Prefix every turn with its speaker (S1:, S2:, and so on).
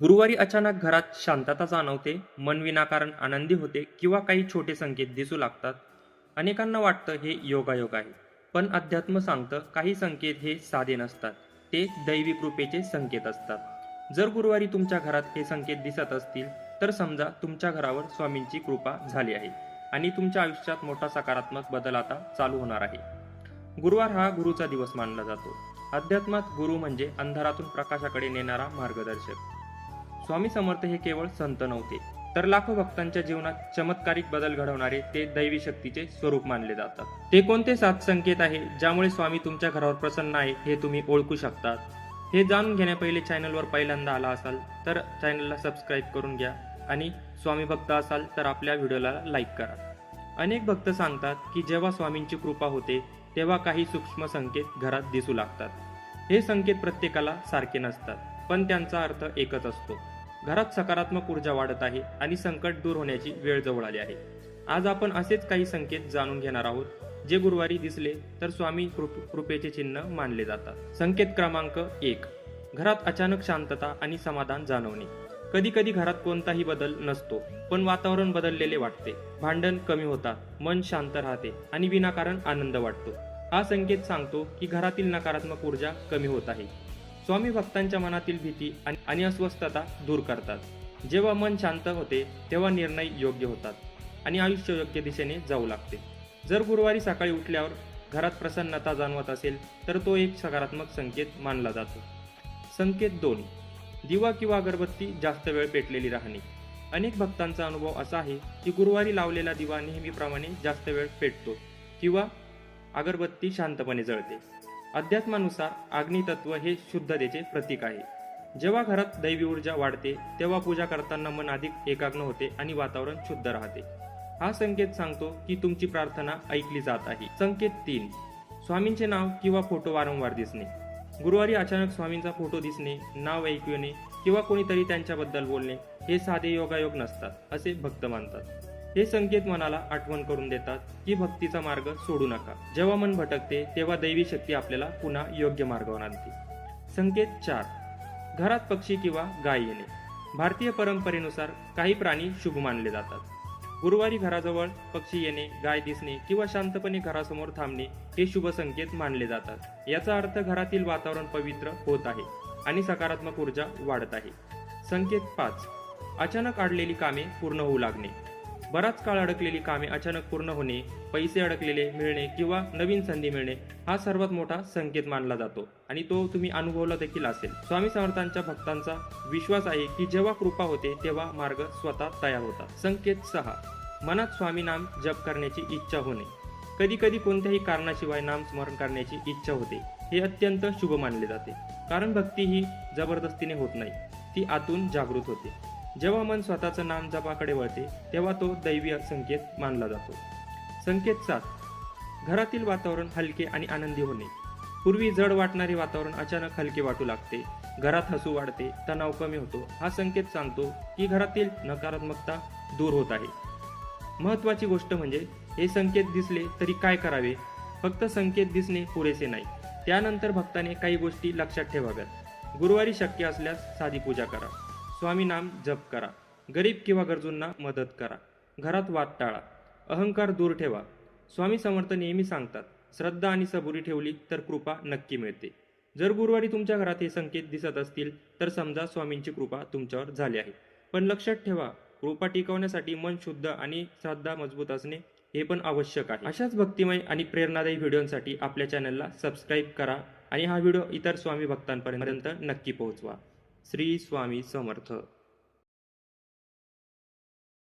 S1: गुरुवारी अचानक घरात शांतता जाणवते, मन विनाकारण आनंदी होते किंवा काही छोटे संकेत दिसू लागतात. अनेकांना वाटतं हे योगायोग आहे, पण अध्यात्म सांगतं काही संकेत हे साधे नसतात. ते दैवी कृपेचे संकेत असतात. जर गुरुवारी तुमच्या घरात हे संकेत दिसत असतील, तर समजा तुमच्या घरावर स्वामींची कृपा झाली आहे आणि तुमच्या आयुष्यात मोठा सकारात्मक बदल आता चालू होणार आहे. गुरुवार हा गुरुचा दिवस मानला जातो. अध्यात्मात गुरु म्हणजे अंधारातून प्रकाशाकडे नेणारा मार्गदर्शक. स्वामी समर्थ हे केवळ संत नव्हते, तर लाखो भक्तांच्या जीवनात चमत्कारिक बदल घडवणारे ते दैवी शक्तीचे स्वरूप मानले जातात. ते कोणते 7 संकेत आहे ज्यामुळे स्वामी तुमच्या घरावर प्रसन्न आहे हे तुम्ही ओळखू शकतात? हे जाणून घेण्यापहिले चॅनलवर पहिल्यांदा आला असाल तर चॅनलला सबस्क्राईब करून घ्या आणि स्वामी भक्त असाल तर आपल्या व्हिडिओला लाईक करा. अनेक भक्त सांगतात की जेव्हा स्वामींची कृपा होते तेव्हा काही सूक्ष्म संकेत घरात दिसू लागतात. हे संकेत प्रत्येकाला सारखे नसतात, पण त्यांचा अर्थ एकच असतो. घरात सकारात्मक ऊर्जा वाढत आहे आणि संकट दूर होण्याची वेळ जवळ आली आहे. आज आपण असेच काही संकेत जाणून घेणार आहोत, जे गुरुवारी दिसले तर स्वामी कृपेचे चिन्ह मानले जातात. संकेत क्रमांक 1. घरात अचानक शांतता आणि समाधान जाणवणे. कधी कधी घरात कोणताही बदल नसतो, पण वातावरण बदललेले वाटते. भांडण कमी होतात, मन शांत राहते आणि विनाकारण आनंद वाटतो. हा संकेत सांगतो की घरातील नकारात्मक ऊर्जा कमी होत आहे. स्वामी भक्तांच्या मनातील भीती आणि अस्वस्थता दूर करतात. जेव्हा मन शांत होते तेव्हा निर्णय योग्य होतात आणि आयुष्य योग्य दिशेने जाऊ लागते. जर गुरुवारी सकाळी उठल्यावर घरात प्रसन्नता जाणवत असेल तर तो एक सकारात्मक संकेत मानला जातो. संकेत 2. दिवा किंवा अगरबत्ती जास्त वेळ पेटलेली राहणे. अनेक भक्तांचा अनुभव असा आहे की गुरुवारी लावलेला दिवा नेहमीप्रमाणे जास्त वेळ पेटतो किंवा अगरबत्ती शांतपणे जळते. अध्यात्मानुसार अग्नितत्व हे शुद्धतेचे प्रतीक आहे. जेव्हा घरात दैवी ऊर्जा वाढते तेव्हा पूजा करताना मन अधिक एकाग्र होते आणि वातावरण शुद्ध राहते. हा संकेत सांगतो की तुमची प्रार्थना ऐकली जात आहे. संकेत 3. स्वामींचे नाव किंवा फोटो वारंवार दिसणे. गुरुवारी अचानक स्वामींचा फोटो दिसणे, नाव ऐकू येणे किंवा कोणीतरी त्यांच्याबद्दल बोलणे हे साधे योगायोग नसतात असे भक्त मानतात. हे संकेत मनाला आठवण करून देतात की भक्तीचा मार्ग सोडू नका. जेव्हा मन भटकते तेव्हा दैवी शक्ती आपल्याला पुन्हा योग्य मार्गावर आणते. संकेत 4. घरात पक्षी किंवा गाय येणे. भारतीय परंपरेनुसार काही प्राणी शुभ मानले जातात. गुरुवारी घराजवळ पक्षी येणे, गाय दिसणे किंवा शांतपणे घरासमोर थांबणे हे शुभ संकेत मानले जातात. याचा अर्थ घरातील वातावरण पवित्र होत आहे आणि सकारात्मक ऊर्जा वाढत आहे. संकेत 5. अचानक अडलेली कामे पूर्ण होऊ लागणे. बराच काळ अडकलेली कामे अचानक पूर्ण होणे, पैसे अडकलेले मिळणे किंवा नवीन संधी मिळणे हा सर्वात मोठा संकेत मानला जातो आणि तो तुम्ही अनुभवला देखील असेल. स्वामी समर्थांच्या भक्तांचा विश्वास आहे की जेव्हा कृपा होते तेव्हा मार्ग स्वतः तयार होतात. संकेत 6. मनात स्वामी नाम जप करण्याची इच्छा होणे. कधी कधी कोणत्याही कारणाशिवाय नाम स्मरण करण्याची इच्छा होते. हे अत्यंत शुभ मानले जाते, कारण भक्ती ही जबरदस्तीने होत नाही, ती आतून जागृत होते. जेव्हा मन स्वतःचं नाम जपाकडे वळते तेव्हा तो दैवी संकेत मानला जातो. संकेत 7. घरातील वातावरण हलके आणि आनंदी होणे. पूर्वी जड वाटणारे वातावरण अचानक हलके वाटू लागते. घरात हसू वाढते, तणाव कमी होतो. हा संकेत सांगतो की घरातील नकारात्मकता दूर होत आहे. महत्त्वाची गोष्ट म्हणजे हे संकेत दिसले तरी काय करावे? फक्त संकेत दिसणे पुरेसे नाही, त्यानंतर भक्ताने काही गोष्टी लक्षात ठेवाव्यात. गुरुवारी शक्य असल्यास साधी पूजा करा, स्वामी नाम जप करा, गरीब किंवा गरजूंना मदत करा, घरात वाद टाळा, अहंकार दूर ठेवा. स्वामी समर्थ नेहमी सांगतात, श्रद्धा आणि सबुरी ठेवली तर कृपा नक्की मिळते. जर गुरुवारी तुमच्या घरात हे संकेत दिसत असतील तर समजा स्वामींची कृपा तुमच्यावर झाली आहे. पण लक्षात ठेवा, कृपा टिकवण्यासाठी मन शुद्ध आणि श्रद्धा मजबूत असणे हे पण आवश्यक आहे. अशाच भक्तिमय आणि प्रेरणादायी व्हिडिओंसाठी आपल्या चॅनलला सबस्क्राईब करा आणि हा व्हिडिओ इतर स्वामी भक्तांपर्यंत नक्की पोहोचवा. श्री स्वामी समर्थ.